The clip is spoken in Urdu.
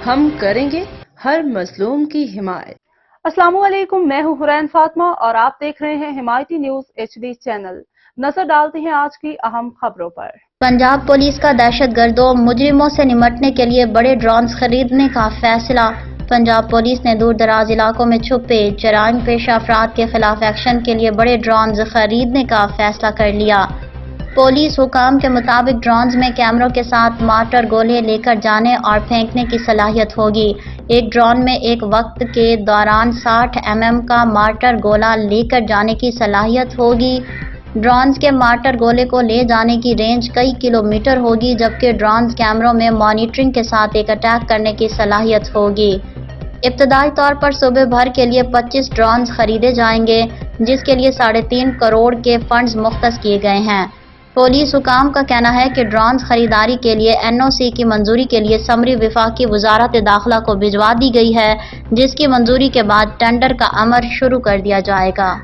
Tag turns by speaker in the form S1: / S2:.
S1: ہم کریں گے ہر مظلوم کی حمایت۔
S2: السلام علیکم، میں ہوں حرین فاطمہ اور آپ دیکھ رہے ہیں حمایتی نیوز HD چینل۔ نظر ڈالتے ہیں آج کی اہم خبروں پر۔
S3: پنجاب پولیس کا دہشت گردوں مجرموں سے نمٹنے کے لیے بڑے ڈرونز خریدنے کا فیصلہ۔ پنجاب پولیس نے دور دراز علاقوں میں چھپے جرائم پیشہ افراد کے خلاف ایکشن کے لیے بڑے ڈرونز خریدنے کا فیصلہ کر لیا۔ پولیس حکام کے مطابق ڈرونز میں کیمروں کے ساتھ مارٹر گولے لے کر جانے اور پھینکنے کی صلاحیت ہوگی۔ ایک ڈرون میں ایک وقت کے دوران 60 mm کا مارٹر گولہ لے کر جانے کی صلاحیت ہوگی۔ ڈرونز کے مارٹر گولے کو لے جانے کی رینج کئی کلومیٹر ہوگی، جبکہ ڈرونز کیمروں میں مانیٹرنگ کے ساتھ ایک اٹیک کرنے کی صلاحیت ہوگی۔ ابتدائی طور پر صوبے بھر کے لیے 25 ڈرونز خریدے جائیں گے، جس کے لیے 3.5 کروڑ کے فنڈز مختص کیے گئے ہیں۔ پولیس حکام کا کہنا ہے کہ ڈرونز خریداری کے لیے NOC کی منظوری کے لیے سمری وفاقی وزارت داخلہ کو بھجوا دی گئی ہے، جس کی منظوری کے بعد ٹینڈر کا عمل شروع کر دیا جائے گا۔